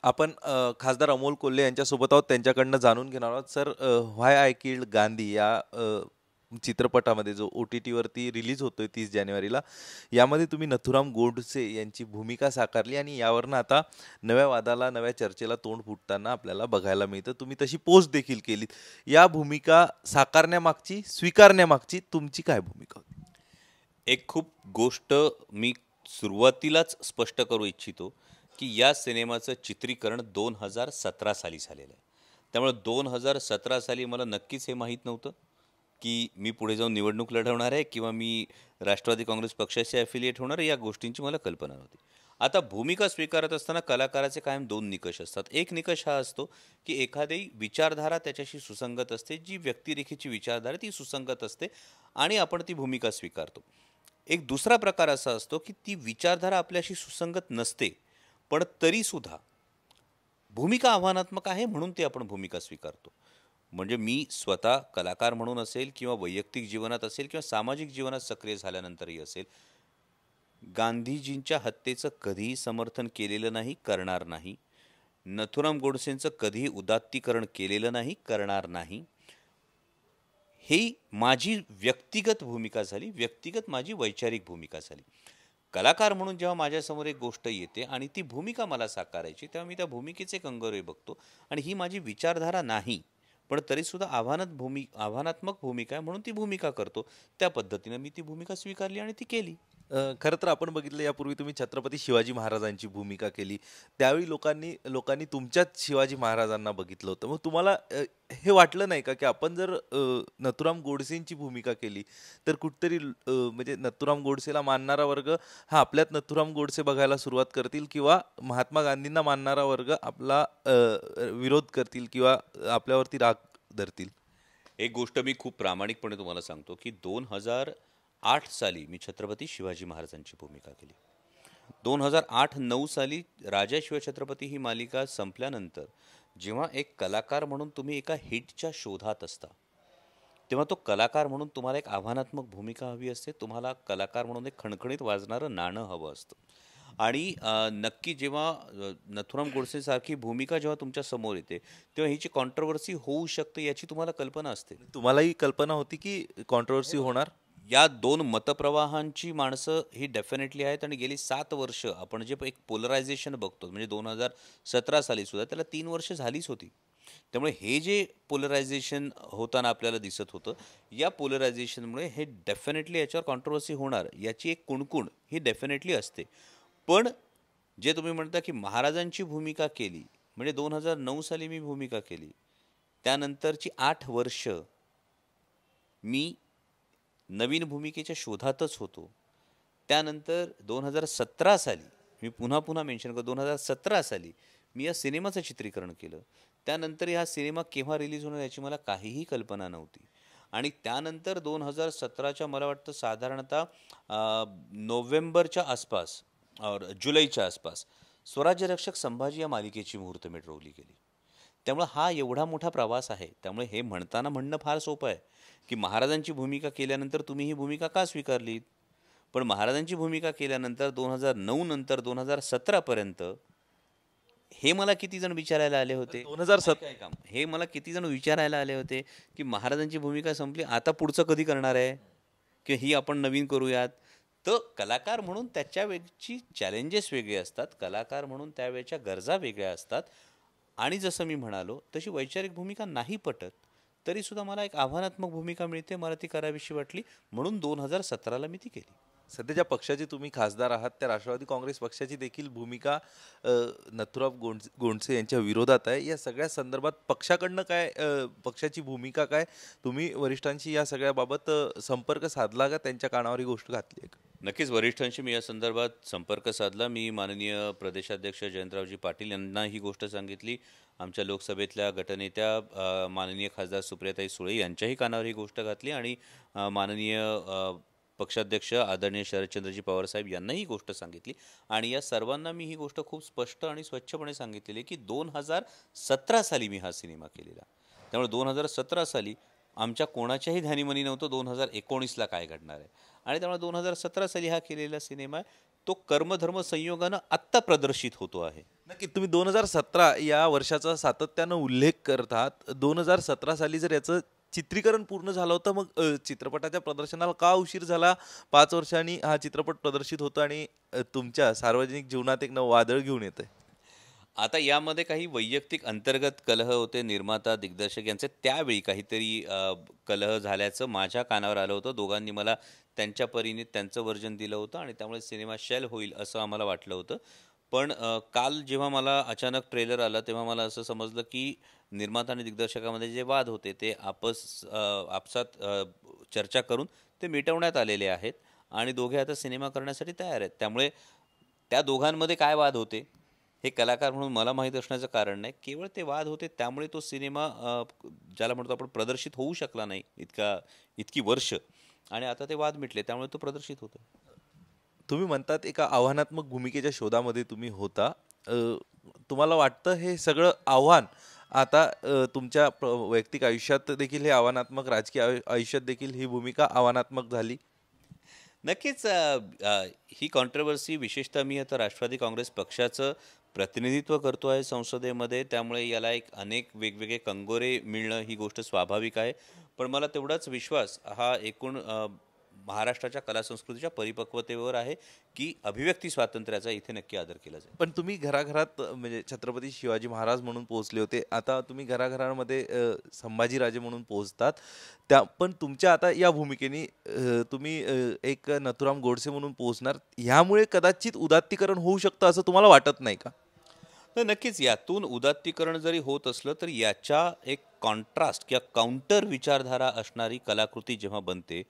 आपण खासदार अमोल कोल्हे यांच्यासोबत आहोत. त्यांच्याकडनं जाणून घेणार आहोत. Sir, why I killed Gandhi या चित्रपटामध्ये जो OTT वरती रिलीज होतोय 30 जानेवारीला, यामध्ये तुम्ही नथुराम गोडसे यांची भूमिका साकारली आणि यावरनं आता नव्या वादाला, नव्या चर्चेला तोंड फुटताना आपल्याला बघायला मिळतं. तुम्ही तशी पोस्ट देखील केलीत. या भूमिका साकारण्यामागची, स्वीकारण्यामागची तुमची काय भूमिका होती? एक खूप गोष्ट मी सुरुवातीलाच स्पष्ट करू इच्छितो की या सिनेमाचं चित्रीकरण 2017 साली झालेलं आहे. त्यामुळे 2017 साली मला नक्कीच हे माहीत नव्हतं की मी पुढे जाऊन निवडणूक लढवणार आहे किंवा मी राष्ट्रवादी काँग्रेस पक्षाशी ॲफिलिएट होणार आहे, या गोष्टींची मला कल्पना नव्हती. आता भूमिका स्वीकारत असताना कलाकाराचे कायम दोन निकष असतात. एक निकष हा असतो की एखादी विचारधारा त्याच्याशी सुसंगत असते, जी व्यक्तिरेखेची विचारधारा ती सुसंगत असते आणि आपण ती भूमिका स्वीकारतो. एक दुसरा प्रकार असा असतो की ती विचारधारा आपल्याशी सुसंगत नसते, पण तरीसुद्धा भूमिका आव्हानात्मक आहे म्हणून ती आपण भूमिका स्वीकारतो. म्हणजे मी स्वतः कलाकार म्हणून असेल किंवा वैयक्तिक जीवनात असेल किंवा सामाजिक जीवनात सक्रिय झाल्यानंतरही असेल, गांधीजींच्या हत्येचं कधीही समर्थन केलेलं नाही, करणार नाही. नथुराम गोडसेंचं कधीही उदात्तीकरण केलेलं नाही, करणार नाही. ही माझी व्यक्तिगत भूमिका झाली, व्यक्तिगत माझी वैचारिक भूमिका झाली. कलाकार म्हणून जेव्हा माझ्यासमोर एक गोष्ट येते आणि ती भूमिका मला साकारायची, तेव्हा मी त्या भूमिकेचे कंगोरे बघतो आणि ही माझी विचारधारा नाही, पण तरीसुद्धा आव्हानात्मक भूमिका आहे म्हणून ती भूमिका करतो. त्या पद्धतीनं मी ती भूमिका स्वीकारली आणि ती केली. खरं तर आपण बघितलं, यापूर्वी तुम्ही छत्रपती शिवाजी महाराजांची भूमिका केली. त्यावेळी लोकांनी लोकांनी तुमच्याच शिवाजी महाराजांना बघितलं होतं. मग तुम्हाला हे वाटलं नाही का, की आपण जर नथुराम गोडसेंची भूमिका केली तर कुठेतरी म्हणजे नथुराम गोडसेला मानणारा वर्ग हा आपल्यात नथुराम गोडसे बघायला सुरुवात करतील किंवा महात्मा गांधींना मानणारा वर्ग आपला विरोध करतील किंवा आपल्यावरती राग धरतील? एक गोष्ट मी खूप प्रामाणिकपणे तुम्हाला सांगतो की 2008 साली मी छत्रपती शिवाजी महाराजांची भूमिका केली. 2008-9 साली राजा शिवछत्रपती ही मालिका संपल्यानंतर जेव्हा एक कलाकार म्हणून तुम्ही एका हिटच्या शोधात असता, तेव्हा तो कलाकार म्हणून तुम्हाला एक आव्हानात्मक भूमिका हवी असते. तुम्हाला कलाकार म्हणून एक खणखणीत वाजणारं नाणं हवं असतं. आणि नक्की जेव्हा नथुराम गोडसेसारखी भूमिका जेव्हा तुमच्या समोर येते, तेव्हा हिची कॉन्ट्रोवर्सी होऊ शकते याची तुम्हाला कल्पना असते. तुम्हालाही कल्पना होती की कॉन्ट्रोवर्सी होणार? या दोन मतप्रवाहांची माणसं ही डेफिनेटली आहेत आणि गेली 7 वर्ष आपण जे एक पोलरायझेशन बघतो, म्हणजे 2017 साली सुद्धा त्याला 3 वर्ष झालीच होती. त्यामुळे हे जे पोलरायझेशन होताना आपल्याला दिसत होतं, या पोलरायझेशनमुळे हे डेफिनेटली याच्यावर कॉन्ट्रोवर्सी होणार याची एक कुणकुण ही डेफिनेटली असते. पण जे तुम्ही म्हणता की महाराजांची भूमिका केली, म्हणजे 2009 साली मी भूमिका केली, त्यानंतरची 8 वर्ष मी नवीन भूमिकेच्या शोधातच होतो. त्यानंतर 2017 साली मी पुन्हा मेन्शन करतो, 2017 साली मी या सिनेमाचं चित्रीकरण केलं. त्यानंतर हा सिनेमा केव्हा रिलीज होणार याची मला काहीही कल्पना नव्हती. आणि त्यानंतर 2017च्या मला वाटतं साधारणतः नोव्हेंबरच्या आसपास और जुलैच्या आसपास स्वराज्य रक्षक संभाजी या मालिकेची मुहूर्तमेढ रोवली गेली. त्यामुळे हा एवढा मोठा प्रवास आहे. त्यामुळे हे म्हणणं फार सोपं आहे की महाराजांची भूमिका केल्यानंतर तुम्ही ही भूमिका का स्वीकारलीत. पण महाराजांची भूमिका केल्यानंतर 2009 नंतर 2017 पर्यंत हे मला किती जण विचारायला आले होते, 2017 हे मला किती जण विचारायला आले होते की महाराजांची भूमिका संपली, आता पुढचं कधी करणार आहे की ही आपण नवीन करूयात. तर कलाकार म्हणून त्याच्या वेळची चॅलेंजेस वेगळे असतात, कलाकार म्हणून त्यावेळच्या गरजा वेगळ्या असतात. आणि जसं मी म्हणालो तशी वैचारिक भूमिका नाही पटत, तरीसुद्धा मला एक आव्हानात्मक भूमिका मिळते, मला ती करावीशी वाटली म्हणून 2017ला मी ती केली. सध्या ज्या पक्षाचे तुम्ही खासदार आहात, त्या राष्ट्रवादी काँग्रेस पक्षाची देखील भूमिका नथुराम गोडसे यांच्या विरोधात आहे. या सगळ्या संदर्भात पक्षाकडनं काय, पक्षाची भूमिका काय, तुम्ही वरिष्ठांशी या सगळ्याबाबत संपर्क साधला का, त्यांच्या कानावर ही गोष्ट घातली आहे का? नक्कीच वरिष्ठांशी मी या संदर्भात संपर्क साधला. मी माननीय प्रदेशाध्यक्ष जयंतरावजी पाटील यांना ही गोष्ट सांगितली. आमच्या लोकसभेतल्या गटनेत्या माननीय खासदार सुप्रियाताई सुळे यांच्याही कानावर ही गोष्ट घातली आणि माननीय पक्षाध्यक्ष आदरणीय शरदचंद्रजी पवार साहेब यांनाही ही गोष्ट सांगितली. आणि या सर्वांना मी ही गोष्ट खूप स्पष्ट आणि स्वच्छपणे सांगितलेली की 2017 साली मी हा सिनेमा केलेला. त्यामुळे 2017 साली आमच्या कोणाच्याही ध्यानीमनी नव्हतं 2019ला काय घडणार आहे. आणि त्यामुळे 2017 साली हा केलेला सिनेमा आहे, तो कर्मधर्म संयोगानं आत्ता प्रदर्शित होतो आहे. नक्की तुम्ही 2017 या वर्षाचा सातत्यानं उल्लेख करतात. 2017 साली जर याचं चित्रीकरण पूर्ण झालं होतं, मग चित्रपटाच्या प्रदर्शनाला का उशीर झाला? 5 वर्षांनी हा चित्रपट प्रदर्शित होतो आणि तुमच्या सार्वजनिक जीवनात एक नवं वादळ घेऊन येतंय. आता यामध्ये काही वैयक्तिक अंतर्गत कलह होते निर्माता, दिग्दर्शक यांचे त्यावेळी काहीतरी कलह झाल्याचं माझ्या कानावर आलं होतं. दोघांनी मला त्यांच्या परीने त्यांचं व्हर्जन दिलं होतं आणि त्यामुळे सिनेमा शेल होईल असं आम्हाला वाटलं होतं. पण काल जेव्हा मला अचानक ट्रेलर आला तेव्हा मला असं समजलं की निर्माता आणि दिग्दर्शकामध्ये जे वाद होते ते आपसात चर्चा करून ते मिटवण्यात आलेले आहेत आणि दोघे आता सिनेमा करण्यासाठी तयार आहेत. त्यामुळे त्या दोघांमध्ये काय वाद होते हे कलाकार म्हणून मला माहीत असण्याचं कारण नाही. केवळ ते वाद होते त्यामुळे तो सिनेमा ज्याला म्हणतो आपण प्रदर्शित होऊ शकला नाही इतकी वर्ष आणि आता ते वाद मिटले त्यामुळे तो प्रदर्शित होतो. तुम्ही म्हणतात एका आव्हानात्मक भूमिकेच्या शोधामध्ये तुम्ही होता. अ, तुम्हाला वाटतं हे सगळं आव्हान आता तुमच्या वैयक्तिक आयुष्यात देखील हे आव्हानात्मक, राजकीय आयुष्यात देखील ही भूमिका आव्हानात्मक झाली? नक्कीच ही कॉन्ट्रोव्हर्सी विशेषतः मी आता राष्ट्रवादी काँग्रेस पक्षाचं प्रतिनिधित्व करतो आहे संसदेमध्ये त्यामुळे याला एक अनेक वेगवेगळे कंगोरे मिळणं ही गोष्ट स्वाभाविक आहे. पण मला तेवढाच विश्वास हा एकूण महाराष्ट्राच्या कला संस्कृतीच्या परिपक्वतेवर आहे की अभिव्यक्ती स्वातंत्र्याचा इथे नक्की आदर केला जाईल. पण तुम्ही घराघरात म्हणजे छत्रपती शिवाजी महाराज म्हणून पोहोचले होते. आता तुम्ही घराघरामध्ये संभाजीराजे म्हणून पोहोचतात. पण तुमच्या आता या भूमिकेने तुम्ही एक नथुराम गोडसे म्हणून पोहोचणार. ह्यामुळे कदाचित उदात्तीकरण होऊ शकतं असं तुम्हाला वाटत नाही का? तर नक्कीच यातून उदात्तीकरण जरी होत असलं तर याच्या एक कॉन्ट्रास्ट किंवा काउंटर विचारधारा असणारी कलाकृती जेव्हा बनते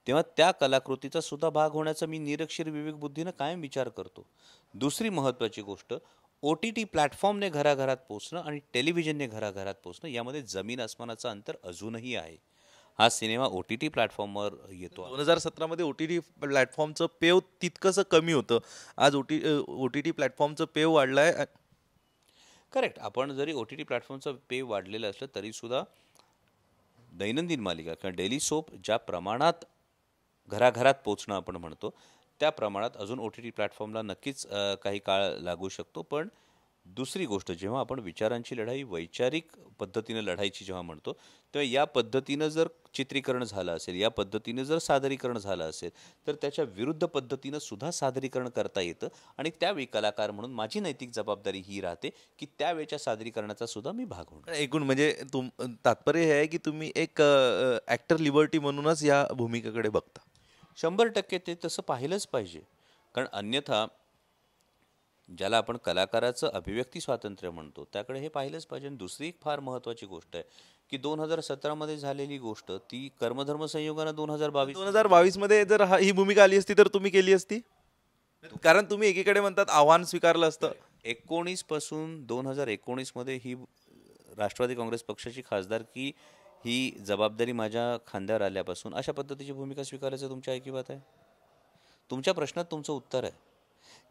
तेव्हा त्या कलाकृतीचा सुद्धा भाग होण्याचा मी निरक्षर विवेक बुद्धीनं कायम विचार करतो. दुसरी महत्त्वाची गोष्ट ओ टी टी प्लॅटफॉर्मने घराघरात पोचणं आणि टेलिव्हिजनने घराघरात पोचणं यामध्ये जमीन आसमानाचं अंतर अजूनही आहे. हा सिनेमा ओ टी टी प्लॅटफॉर्मवर येतो. 2017 मध्ये OTT प्लॅटफॉर्मचं पेव तितकंसं कमी होतं. आज OTT प्लॅटफॉर्मचं पेव वाढलंय. करेक्ट. आपण जरी ओ टी टी प्लॅटफॉर्मचं पे वाढलेलं असलं तरीसुद्धा दैनंदिन मालिका किंवा डेली सोप ज्या प्रमाणात घराघरात पोचणं आपण म्हणतो त्या प्रमाणात अजून ओ टी टी प्लॅटफॉर्मला नक्कीच काही काळ लागू शकतो. पण दुसरी गोष्ट जेव्हा आपण विचारांची लढाई वैचारिक पद्धतीनं लढायची जेव्हा म्हणतो तेव्हा या पद्धतीनं जर चित्रीकरण झालं असेल या पद्धतीनं जर सादरीकरण झालं असेल तर त्याच्या विरुद्ध पद्धतीनं सुद्धा सादरीकरण करता येतं आणि त्यावेळी कलाकार म्हणून माझी नैतिक जबाबदारी ही राहते की त्यावेळच्या सादरीकरणाचा सुद्धा मी भाग होणार. एकूण म्हणजे तात्पर्य हे आहे की तुम्ही एक ॲक्टर लिबर्टी म्हणूनच या भूमिकेकडे बघता. 100% ते तसं पाहिलंच पाहिजे. कारण अन्यथा ज्याला आपण कलाकाराचं अभिव्यक्ती स्वातंत्र्य म्हणतो त्याकडे हे पाहिलंच पाहिजे. आणि दुसरी एक फार महत्त्वाची गोष्ट आहे की 2017 मध्ये झालेली गोष्ट ती कर्मधर्म संयोगानं 2022 मध्ये जर ही भूमिका आली असती तर तुम्ही केली असती? कारण तुम्ही एकीकडे म्हणतात आव्हान स्वीकारलं असतं. 19 पासून 2019 मध्ये ही राष्ट्रवादी काँग्रेस पक्षाची खासदारकी ही जबाबदारी माझ्या खांद्यावर आल्यापासून अशा पद्धतीची भूमिका स्वीकारायचं तुमच्या ऐकिवात आहे? तुमच्या प्रश्नात तुमचं उत्तर आहे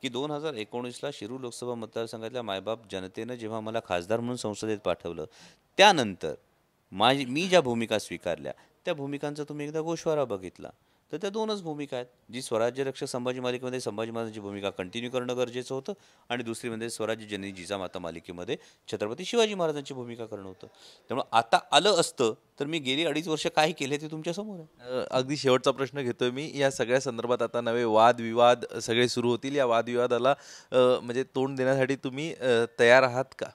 की 2019ला शिरूर लोकसभा मतदारसंघातल्या मायबाप जनतेनं जेव्हा मला खासदार म्हणून संसदेत पाठवलं त्यानंतर मी ज्या भूमिका स्वीकारल्या त्या भूमिकांचा तुम्ही एकदा गोषवारा बघितला तर त्या दोनच भूमिका आहेत. जी स्वराज्य रक्षक संभाजी मालिकेमध्ये संभाजी महाराजांची भूमिका कंटिन्यू करणं गरजेचं होतं आणि दुसरी म्हणजे स्वराज्य जननी जिजामाता मालिकेमध्ये छत्रपती शिवाजी महाराजांची भूमिका करणं होतं. त्यामुळे आता आलं असतं तर मी गेली 2.5 वर्ष काय केले ते तुमच्यासमोर आहे. अगदी शेवटचा प्रश्न घेतोय मी. या सगळ्या संदर्भात आता नवे वादविवाद सगळे सुरू होतील. या वादविवादाला म्हणजे तोंड देण्यासाठी तुम्ही तयार आहात का?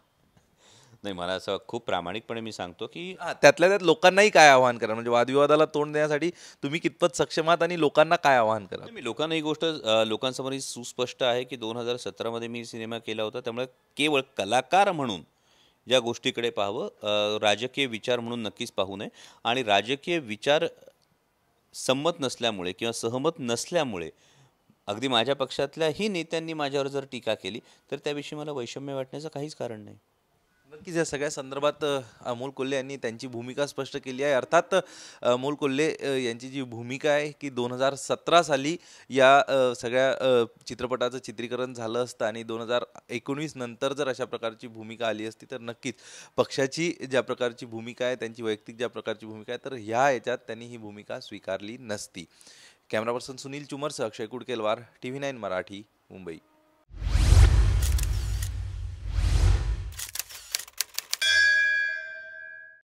नाही, मला असं खूप प्रामाणिकपणे मी सांगतो की त्यातल्या त्यात लोकांनाही काय आवाहन करा, म्हणजे वादविवादाला तोंड देण्यासाठी तुम्ही कितपत सक्षम आहात आणि लोकांना काय आवाहन करा? मी लोकांना ही गोष्ट लोकांसमोर ही सुस्पष्ट आहे की 2017 मध्ये मी सिनेमा केला होता त्यामुळे केवळ कलाकार म्हणून या गोष्टीकडे पाहावं, राजकीय विचार म्हणून नक्कीच पाहू नये. आणि राजकीय विचार संमत नसल्यामुळे किंवा सहमत नसल्यामुळे अगदी माझ्या पक्षातल्याही नेत्यांनी माझ्यावर जर टीका केली तर त्याविषयी मला वैषम्य वाटण्याचं काहीच कारण नाही. नक्कीच या सगळ्या संदर्भात अमोल कोल्हे यांनी त्यांची भूमिका स्पष्ट केली आहे. अर्थात अमोल कोल्हे यांची जी भूमिका आहे की 2017 साली या सगळ्या चित्रपटाचं चित्रीकरण झालं असतं आणि 2019 नंतर जर अशा प्रकारची भूमिका आली असती तर नक्कीच पक्षाची ज्या प्रकारची भूमिका आहे, त्यांची वैयक्तिक ज्या प्रकारची भूमिका आहे, तर ह्या याच्यात त्यांनी ही भूमिका स्वीकारली नसती. कॅमेरा पर्सन सुनील चुमरसह अक्षय कुडकेलवार, TV9 मराठी, मुंबई.